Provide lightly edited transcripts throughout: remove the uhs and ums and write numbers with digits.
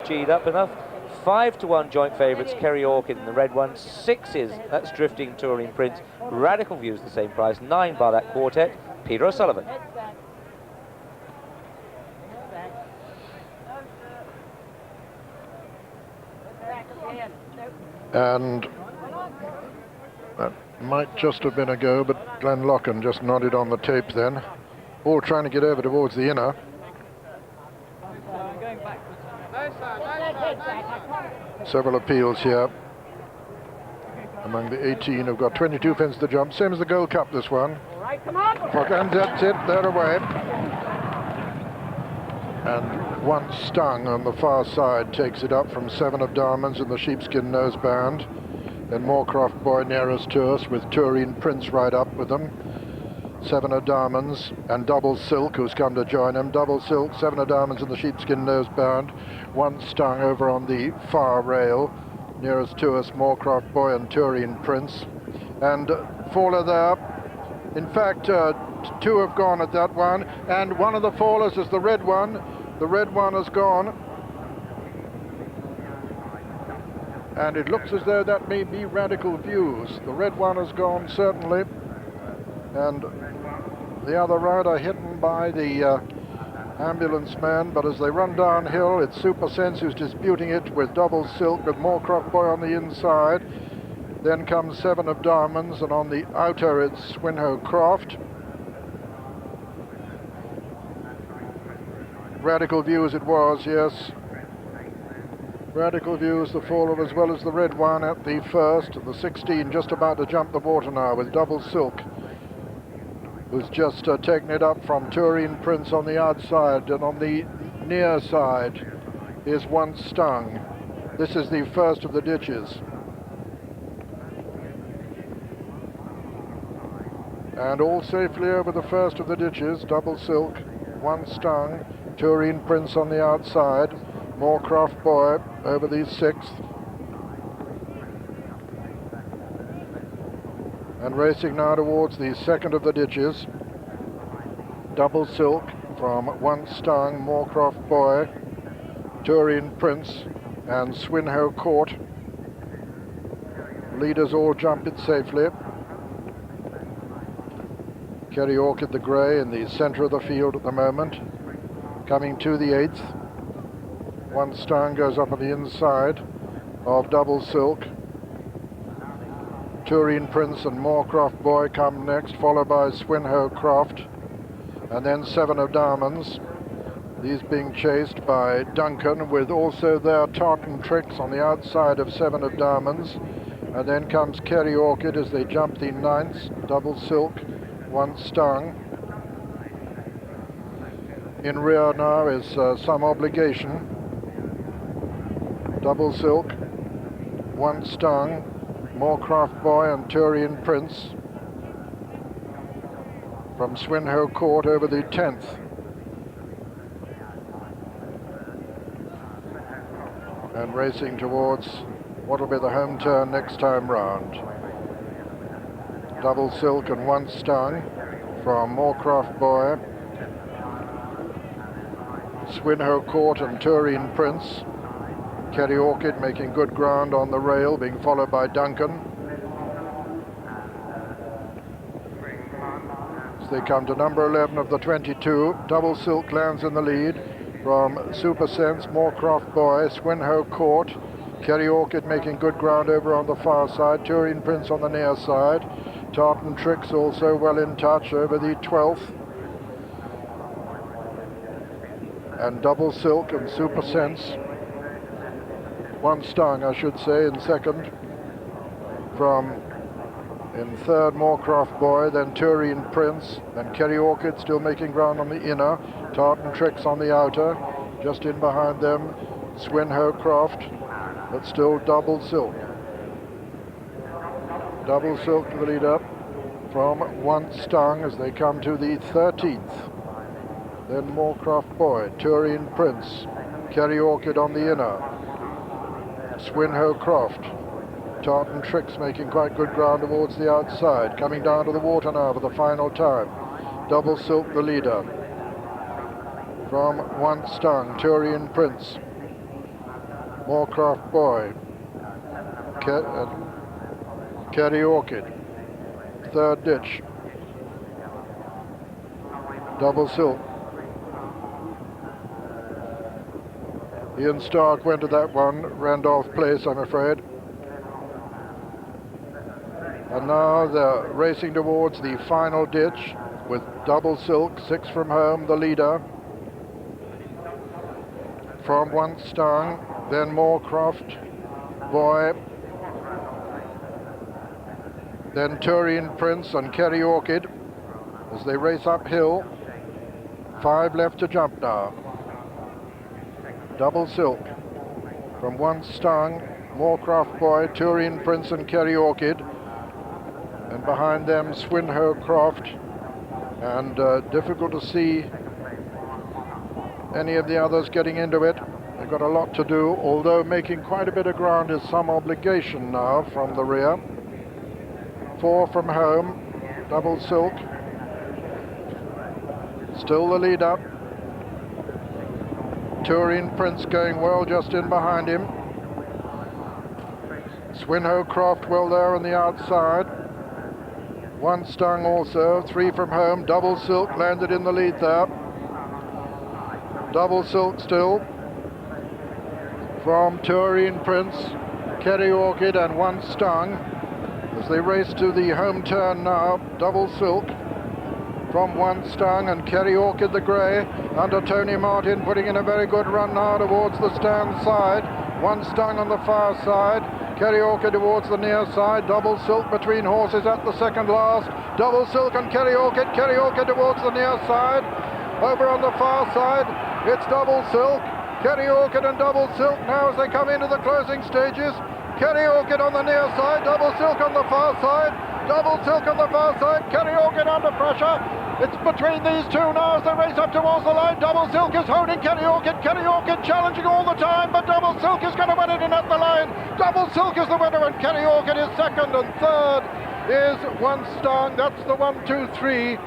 G'd up enough. 5-1 joint favourites, Kerry, Orchid in the red one. 6s, that's Drifting Touring Prince. Radical Views the same price. 9 by that quartet, Peter O'Sullivan. And that might just have been a go, but Glenn Locken just nodded on the tape then. All trying to get over towards the inner. Several appeals here among the 18 who've got 22 pence to jump. Same as the Gold Cup, this one. And that's it, they're away. And one Stung on the far side takes it up from 7 of Diamonds in the sheepskin noseband. Then Moorcroft Boy nearest to us with Turin Prince right up with them. 7 of Diamonds and Double Silk, who's come to join him. Double Silk, 7 of Diamonds in the sheepskin noseband. One Stung over on the far rail. Nearest to us, Moorcroft Boy and Turin Prince. And faller there. In fact, 2 have gone at that one. And one of the fallers is the red one. The red one has gone. And it looks as though that may be Radical Views. The red one has gone, certainly. And the other rider hidden by the ambulance man, but as they run downhill, it's Super Sense who's disputing it with Double Silk, with Moorcroft Boy on the inside. Then comes 7 of Diamonds, and on the outer it's Swinhoe Croft. Radical Views it was, yes. Radical Views, the faller, as well as the red one at the first. The 16 just about to jump the water now with Double Silk, who's just taken it up from Turin Prince on the outside, and on the near side is one Stung. This is the first of the ditches. And all safely over the first of the ditches. Double Silk, one Stung, Turin Prince on the outside, Moorcroft Boy over the 6th. And racing now towards the second of the ditches. Double Silk from one Stung, Moorcroft Boy, Turin Prince and Swinhoe Court. Leaders all jump it safely. Kerry, Orchid the grey in the centre of the field at the moment. Coming to the 8th. One Stung goes up on the inside of Double Silk. Turin Prince and Moorcroft Boy come next, followed by Swinhoe Croft, and then 7 of Diamonds. These being chased by Duncan, with also their Tartan Tricks on the outside of 7 of Diamonds. And then comes Kerry, Orchid as they jump the 9th. Double Silk, one Stung. In rear now is Some Obligation. Double Silk, one Stung, Moorcroft Boy and Turin Prince. From Swinhoe Court over the 10th. And racing towards what will be the home turn next time round. Double Silk and one Stung from Moorcroft Boy, Swinhoe Court and Turin Prince. Kerry, Orchid making good ground on the rail, being followed by Duncan. As they come to number 11 of the 22, Double Silk lands in the lead from Super Sense, Moorcroft Boy, Swinhoe Court. Kerry, Orchid making good ground over on the far side, Turin Prince on the near side. Tartan Tricks also well in touch over the 12th. And Double Silk and Super Sense, one Stung I should say, in second. In third, Moorcroft Boy, then Turin Prince, then Kerry, Orchid still making ground on the inner. Tartan Tricks on the outer, just in behind them Swinhoe Croft, but still Double Silk. Double Silk to the lead up from one Stung as they come to the 13th. Then Moorcroft Boy, Turin Prince, Kerry, Orchid on the inner, Swinhoe Croft, Tartan Tricks making quite good ground towards the outside, coming down to the water now for the final time. Double Silk the leader. From one Stung, Turin Prince, Moorcroft Boy, Kerry Orchid, third ditch, Double Silk. Ian Stark went to that one, Randolph Place, I'm afraid. And now they're racing towards the final ditch with Double Silk, 6 from home, the leader. From Once Stung, then Moorcroft Boy, then Turin Prince and Kerry Orchid as they race uphill. 5 left to jump now. Double Silk from Once Stung, Moorcroft Boy, Turin Prince and Kerry Orchid. And behind them Swinhoe Croft, and difficult to see any of the others getting into it. They've got a lot to do, although making quite a bit of ground is some obligation now from the rear. 4 from home, Double Silk, still the lead up. Turin Prince going well just in behind him. Swinhoe Croft well there on the outside. Once Stung also, 3 from home. Double Silk landed in the lead there. Double Silk still. From Turin Prince, Kerry Orchid and Once Stung. As they race to the home turn now, Double Silk. From Once Stung and Kerry Orchid the grey. Under Tony Martin, putting in a very good run now towards the stand side. Once Stung on the far side. Kerry Orchid towards the near side. Double Silk between horses at the second last. Double Silk and Kerry Orchid towards the near side. Over on the far side, it's Double Silk. Kerry Orchid and Double Silk now as they come into the closing stages. Kerry Orchid on the near side, Double Silk on the far side. Double Silk on the far side, Kerry Orchid under pressure. It's between these two now as they race up towards the line. Double Silk is holding Kerry Orchid challenging all the time, but Double Silk is going to win it in at the line. Double Silk is the winner and Kerry Orchid is second, and third is Once Stung. That's the 1, 2, 3,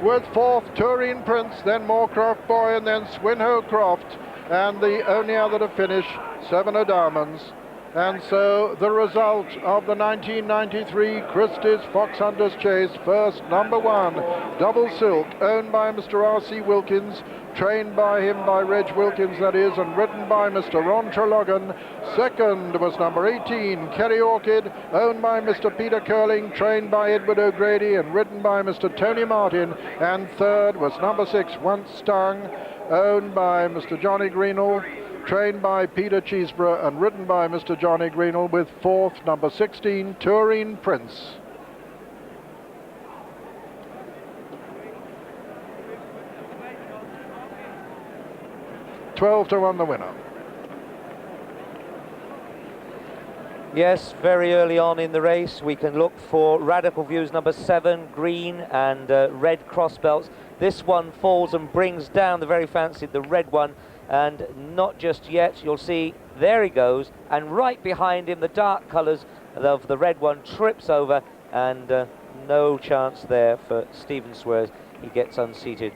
with 4th Turin Prince, then Moorcroft Boy, and then Swinhoe Croft, and the only other to finish, 7 Diamonds. And so the result of the 1993 Christies Foxhunters Chase, first number 1, Double Silk, owned by Mr. R.C. Wilkins, trained by him by Reg Wilkins, that is, and ridden by Mr. Ron Treloggan. Second was number 18, Kerry Orchid, owned by Mr. Peter Curling, trained by Edward O'Grady and ridden by Mr. Tony Martin. And third was number 6, Once Stung, owned by Mr. Johnny Greenall, trained by Peter Cheeseborough and ridden by Mr. Johnny Greenall, with 4th, number 16, Turin Prince. $12-1 the winner. Yes, very early on in the race, we can look for Radical Views number 7, green and red cross belts. This one falls and brings down the very fancied, the red one, and not just yet. You'll see, there he goes, and right behind him, the dark colours of the red one trips over, and no chance there for Stephen Swears. He gets unseated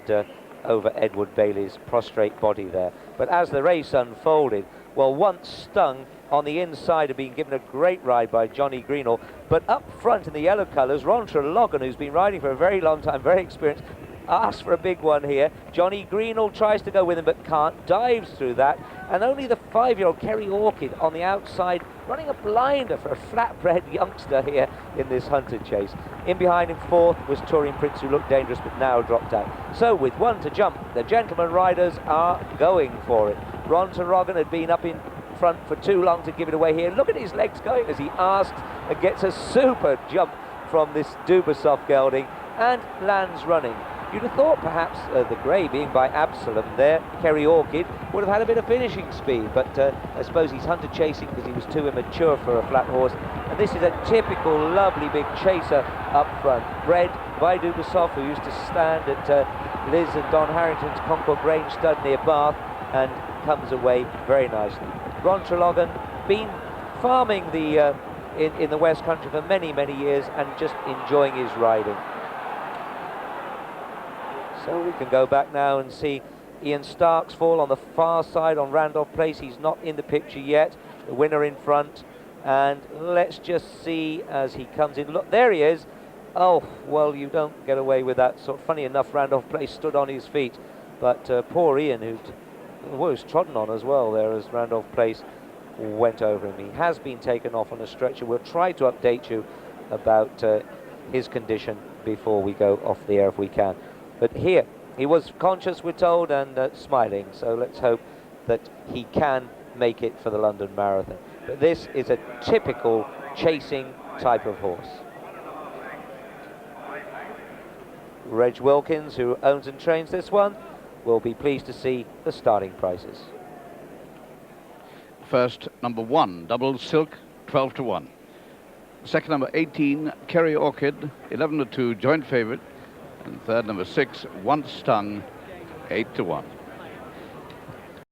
over Edward Bailey's prostrate body there. But as the race unfolded, well, Once Stung on the inside had been given a great ride by Johnny Greenall, but up front in the yellow colours, Ron Treloggan, who's been riding for a very long time, very experienced, asks for a big one here. Johnny Greenall tries to go with him but can't, dives through that, and only the 5-year-old Kerry Orchid on the outside, running a blinder for a flatbred youngster here in this hunter chase. In behind him, 4th, was Turin Prince, who looked dangerous but now dropped out. So with 1 to jump, the gentleman riders are going for it. Ron Treloggan had been up in front for too long to give it away here. Look at his legs going as he asks and gets a super jump from this Dubasov gelding and lands running. You'd have thought perhaps the grey, being by Absalom there, Kerry Orchid, would have had a bit of finishing speed, but I suppose he's hunter chasing because he was too immature for a flat horse. And this is a typical lovely big chaser up front, bred by Dubasov, who used to stand at Liz and Don Harrington's Concord Grange stud near Bath, and comes away very nicely. Ron Treloggan, been farming the in the West Country for many, many years and just enjoying his riding. So we can go back now and see Ian Stark's fall on the far side on Randolph Place. He's not in the picture yet. The winner in front. And let's just see as he comes in. Look, there he is. Oh, well, you don't get away with that. So funny enough, Randolph Place stood on his feet. But poor Ian, who was trodden on as well there as Randolph Place went over him. He has been taken off on a stretcher. We'll try to update you about his condition before we go off the air if we can. But here, he was conscious, we're told, and smiling. So let's hope that he can make it for the London Marathon. But this is a typical chasing type of horse. Reg Wilkins, who owns and trains this one, will be pleased to see the starting prices. First, number 1, Double Silk, 12 to 1. Second, number 18, Kerry Orchid, 11 to 2, joint favourite. And third, number 6, Once Stung, 8 to 1.